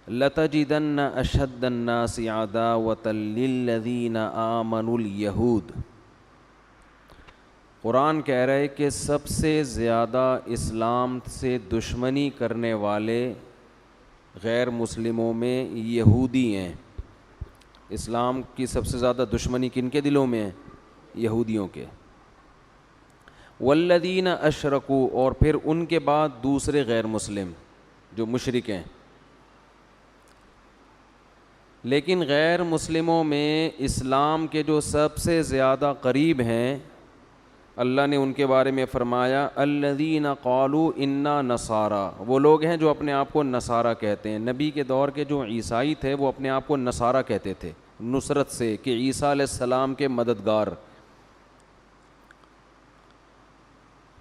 لَتَجِدَنَّ أَشَدَّ النَّاسِ عَدَاوَةً لِلَّذِينَ آمَنُوا الْيَهُودَ۔ قرآن کہہ رہا ہے کہ سب سے زیادہ اسلام سے دشمنی کرنے والے غیر مسلموں میں یہودی ہیں۔ اسلام کی سب سے زیادہ دشمنی کن کے دلوں میں ہے؟ یہودیوں کے۔ والذین اشرکوا، اور پھر ان کے بعد دوسرے غیر مسلم جو مشرک ہیں۔ لیکن غیر مسلموں میں اسلام کے جو سب سے زیادہ قریب ہیں، اللہ نے ان کے بارے میں فرمایا الذین قالوا انا نصارا، وہ لوگ ہیں جو اپنے آپ کو نصارہ کہتے ہیں۔ نبی کے دور کے جو عیسائی تھے وہ اپنے آپ کو نصارہ کہتے تھے، نصرت سے، کہ عیسیٰ علیہ السلام کے مددگار۔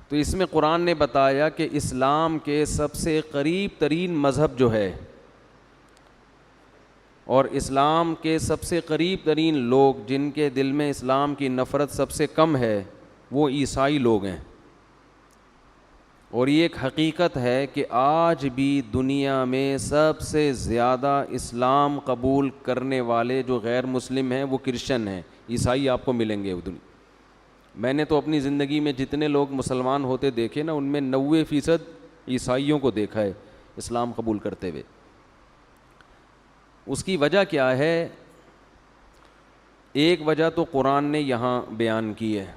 تو اس میں قرآن نے بتایا کہ اسلام کے سب سے قریب ترین مذہب جو ہے، اور اسلام کے سب سے قریب ترین لوگ جن کے دل میں اسلام کی نفرت سب سے کم ہے، وہ عیسائی لوگ ہیں۔ اور یہ ایک حقیقت ہے کہ آج بھی دنیا میں سب سے زیادہ اسلام قبول کرنے والے جو غیر مسلم ہیں وہ کرسچن ہیں، عیسائی آپ کو ملیں گے۔ میں نے تو اپنی زندگی میں جتنے لوگ مسلمان ہوتے دیکھے نا، ان میں 90% عیسائیوں کو دیکھا ہے اسلام قبول کرتے ہوئے۔ اس کی وجہ کیا ہے؟ ایک وجہ تو قرآن نے یہاں بیان کی ہے،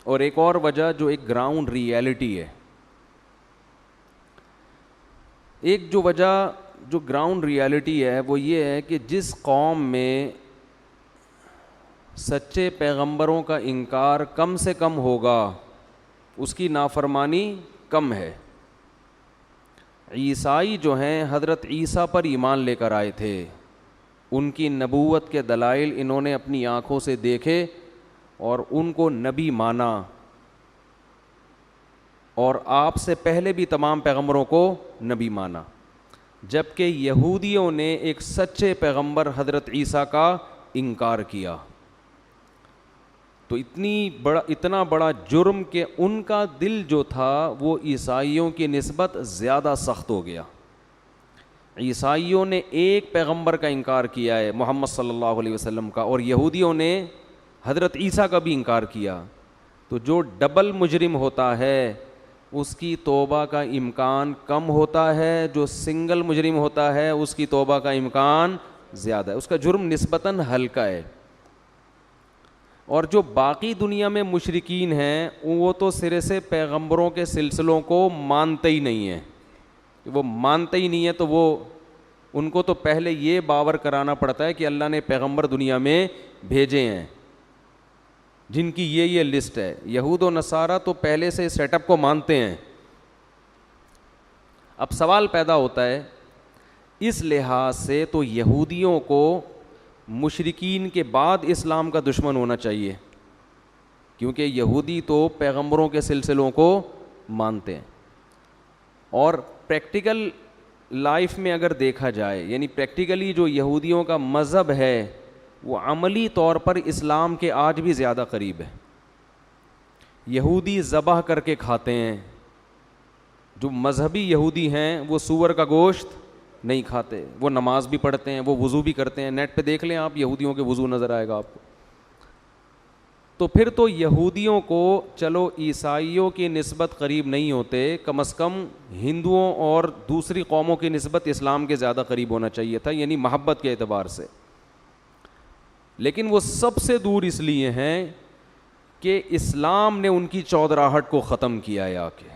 اور ایک اور وجہ جو ایک گراؤنڈ ریئلٹی ہے۔ ایک جو وجہ جو گراؤنڈ ریئلٹی ہے وہ یہ ہے کہ جس قوم میں سچے پیغمبروں کا انکار کم سے کم ہوگا، اس کی نافرمانی کم ہے۔ عیسائی جو ہیں حضرت عیسیٰ پر ایمان لے کر آئے تھے، ان کی نبوت کے دلائل انہوں نے اپنی آنکھوں سے دیکھے اور ان کو نبی مانا، اور آپ سے پہلے بھی تمام پیغمبروں کو نبی مانا۔ جبکہ یہودیوں نے ایک سچے پیغمبر حضرت عیسیٰ کا انکار کیا، تو اتنا بڑا جرم کہ ان کا دل جو تھا وہ عیسائیوں کی نسبت زیادہ سخت ہو گیا۔ عیسائیوں نے ایک پیغمبر کا انکار کیا ہے، محمد صلی اللہ علیہ وسلم کا، اور یہودیوں نے حضرت عیسیٰ کا بھی انکار کیا۔ تو جو ڈبل مجرم ہوتا ہے اس کی توبہ کا امکان کم ہوتا ہے، جو سنگل مجرم ہوتا ہے اس کی توبہ کا امکان زیادہ ہے، اس کا جرم نسبتاً ہلکا ہے۔ اور جو باقی دنیا میں مشرکین ہیں وہ تو سرے سے پیغمبروں کے سلسلوں کو مانتے ہی نہیں ہیں، وہ مانتے ہی نہیں ہیں، تو وہ ان کو تو پہلے یہ باور کرانا پڑتا ہے کہ اللہ نے پیغمبر دنیا میں بھیجے ہیں جن کی یہ لسٹ ہے۔ یہود و نصارہ تو پہلے سے سیٹ اپ کو مانتے ہیں۔ اب سوال پیدا ہوتا ہے، اس لحاظ سے تو یہودیوں کو مشرکین کے بعد اسلام کا دشمن ہونا چاہیے، کیونکہ یہودی تو پیغمبروں کے سلسلوں کو مانتے ہیں۔ اور پریکٹیکل لائف میں اگر دیکھا جائے، یعنی پریکٹیکلی جو یہودیوں کا مذہب ہے وہ عملی طور پر اسلام کے آج بھی زیادہ قریب ہے۔ یہودی ذبح کر کے کھاتے ہیں، جو مذہبی یہودی ہیں وہ سور کا گوشت نہیں کھاتے، وہ نماز بھی پڑھتے ہیں، وہ وضو بھی کرتے ہیں۔ نیٹ پہ دیکھ لیں آپ، یہودیوں کے وضو نظر آئے گا آپ کو۔ تو پھر تو یہودیوں کو چلو عیسائیوں کی نسبت قریب نہیں ہوتے، کم از کم ہندوؤں اور دوسری قوموں کی نسبت اسلام کے زیادہ قریب ہونا چاہیے تھا، یعنی محبت کے اعتبار سے۔ لیکن وہ سب سے دور اس لیے ہیں کہ اسلام نے ان کی چودراہٹ کو ختم کیا ہے آ کے،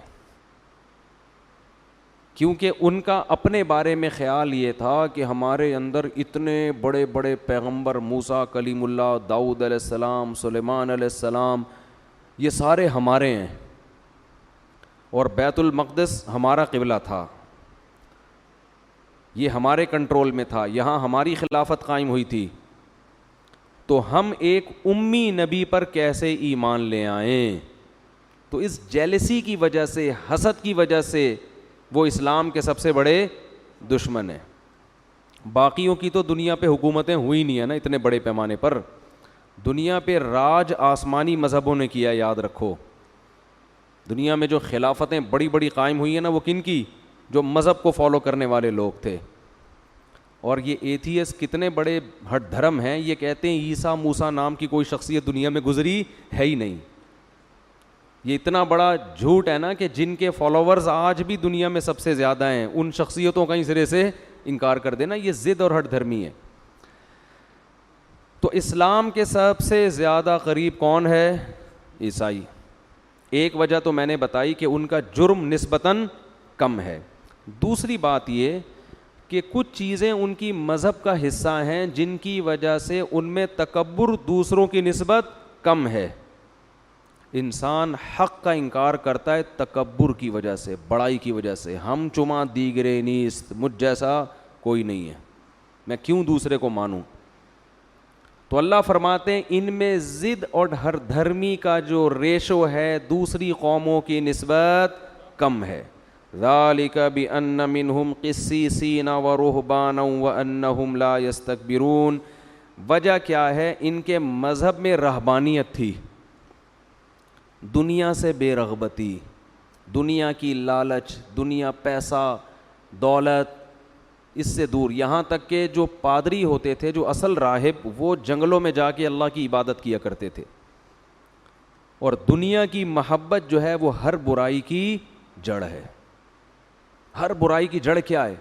کیونکہ ان کا اپنے بارے میں خیال یہ تھا کہ ہمارے اندر اتنے بڑے بڑے پیغمبر، موسیٰ کلیم اللہ، داؤد علیہ السلام، سلیمان علیہ السلام، یہ سارے ہمارے ہیں، اور بیت المقدس ہمارا قبلہ تھا، یہ ہمارے کنٹرول میں تھا، یہاں ہماری خلافت قائم ہوئی تھی، تو ہم ایک امی نبی پر کیسے ایمان لے آئیں؟ تو اس جیلسی کی وجہ سے، حسد کی وجہ سے وہ اسلام کے سب سے بڑے دشمن ہیں۔ باقیوں کی تو دنیا پہ حکومتیں ہوئی نہیں ہیں نا اتنے بڑے پیمانے پر، دنیا پہ راج آسمانی مذہبوں نے کیا، یاد رکھو۔ دنیا میں جو خلافتیں بڑی بڑی قائم ہوئی ہیں نا، وہ کن کی؟ جو مذہب کو فالو کرنے والے لوگ تھے۔ اور یہ ایتھیس کتنے بڑے ہٹ دھرم ہیں, یہ کہتے ہیں عیسیٰ موسیٰ نام کی کوئی شخصیت دنیا میں گزری ہے ہی نہیں. یہ اتنا بڑا جھوٹ ہے نا کہ جن کے فالوورز آج بھی دنیا میں سب سے زیادہ ہیں, ان شخصیتوں کا ہی سرے سے انکار کر دینا, یہ ضد اور ہٹ دھرمی ہے. تو اسلام کے سب سے زیادہ قریب کون ہے؟ عیسائی. ایک وجہ تو میں نے بتائی کہ ان کا جرم نسبتاً کم ہے. دوسری بات یہ کہ کچھ چیزیں ان کی مذہب کا حصہ ہیں جن کی وجہ سے ان میں تکبر دوسروں کی نسبت کم ہے. انسان حق کا انکار کرتا ہے تکبر کی وجہ سے, بڑائی کی وجہ سے. ہم چما دیگرے نیست, مجھ جیسا کوئی نہیں ہے, میں کیوں دوسرے کو مانوں. تو اللہ فرماتے ہیں ان میں ضد اور ہر دھرمی کا جو ریشو ہے دوسری قوموں کی نسبت کم ہے. ذالک بأن منہم قسیسین ورہبانا وانہم لا یستکبرون. وجہ کیا ہے؟ ان کے مذہب میں رہبانیت تھی, دنیا سے بے رغبتی, دنیا کی لالچ, دنیا, پیسہ, دولت, اس سے دور. یہاں تک کہ جو پادری ہوتے تھے, جو اصل راہب, وہ جنگلوں میں جا کے اللہ کی عبادت کیا کرتے تھے. اور دنیا کی محبت جو ہے وہ ہر برائی کی جڑ ہے. ہر برائی کی جڑ کیا ہے؟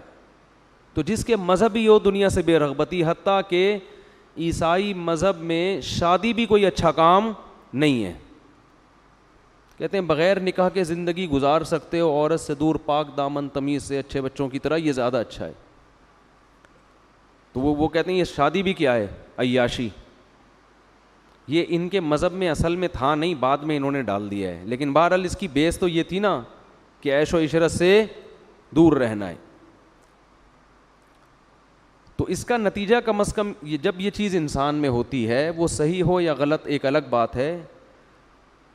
تو جس کے مذہب ہی ہو دنیا سے بے رغبتی. حتیٰ کہ عیسائی مذہب میں شادی بھی کوئی اچھا کام نہیں ہے. کہتے ہیں بغیر نکاح کے زندگی گزار سکتے ہو, عورت سے دور, پاک دامن, تمیز سے, اچھے بچوں کی طرح, یہ زیادہ اچھا ہے. تو وہ کہتے ہیں یہ شادی بھی کیا ہے؟ عیاشی. یہ ان کے مذہب میں اصل میں تھا نہیں, بعد میں انہوں نے ڈال دیا ہے. لیکن بہرحال اس کی بیس تو یہ تھی نا کہ عیش و عشرت سے دور رہنا ہے. تو اس کا نتیجہ کم از کم جب یہ چیز انسان میں ہوتی ہے, وہ صحیح ہو یا غلط ایک الگ بات ہے,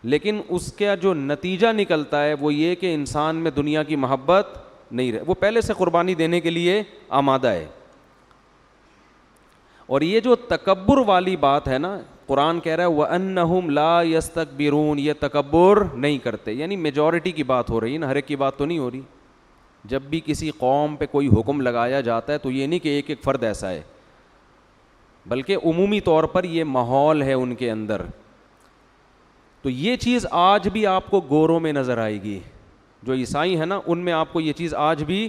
لیکن اس کا جو نتیجہ نکلتا ہے وہ یہ کہ انسان میں دنیا کی محبت نہیں رہے, وہ پہلے سے قربانی دینے کے لیے آمادہ ہے. اور یہ جو تکبر والی بات ہے نا, قرآن کہہ رہا ہے وَأَنَّهُمْ لَا يَسْتَكْبِرُونَ, یہ تکبر نہیں کرتے. یعنی میجورٹی کی بات ہو رہی ہے نا, ہر ایک کی بات تو نہیں ہو رہی. جب بھی کسی قوم پہ کوئی حکم لگایا جاتا ہے تو یہ نہیں کہ ایک ایک فرد ایسا ہے, بلکہ عمومی طور پر یہ ماحول ہے ان کے اندر. تو یہ چیز آج بھی آپ کو گوروں میں نظر آئے گی, جو عیسائی ہیں نا ان میں آپ کو یہ چیز آج بھی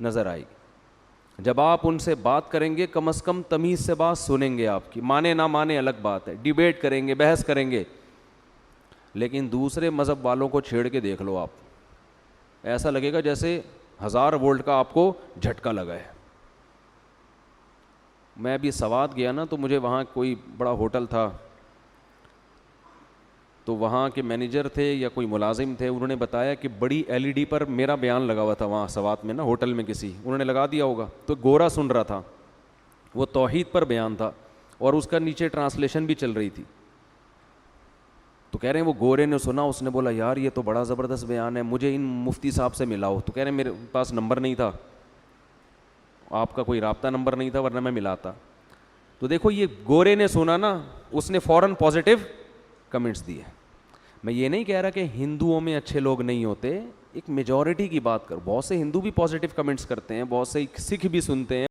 نظر آئے گی. جب آپ ان سے بات کریں گے کم از کم تمیز سے بات سنیں گے آپ کی, مانے نہ مانے الگ بات ہے, ڈیبیٹ کریں گے, بحث کریں گے. لیکن دوسرے مذہب والوں کو چھیڑ کے دیکھ لو آپ, ایسا لگے گا جیسے 1000 وولٹ کا آپ کو جھٹکا لگا ہے. میں ابھی سوات گیا نا, تو مجھے وہاں کوئی بڑا ہوٹل تھا, تو وہاں کے مینیجر تھے یا کوئی ملازم تھے, انہوں نے بتایا کہ بڑی LED پر میرا بیان لگا ہوا تھا وہاں سوات میں نا, ہوٹل میں کسی انہوں نے لگا دیا ہوگا. تو گورا سن رہا تھا, وہ توحید پر بیان تھا اور اس کا نیچے ٹرانسلیشن بھی چل رہی تھی. تو کہہ رہے ہیں وہ گورے نے سنا, اس نے بولا یار یہ تو بڑا زبردست بیان ہے, مجھے ان مفتی صاحب سے ملاؤ. تو کہہ رہے ہیں میرے پاس نمبر نہیں تھا, آپ کا کوئی رابطہ نمبر نہیں تھا, ورنہ میں ملاتا. تو دیکھو یہ گورے نے سنا نا, اس نے فوراً پازیٹیو کمنٹس دیے. میں یہ نہیں کہہ رہا کہ ہندوؤں میں اچھے لوگ نہیں ہوتے, ایک میجورٹی کی بات کر. بہت سے ہندو بھی پازیٹیو کمنٹس کرتے ہیں, بہت سے سکھ بھی سنتے ہیں,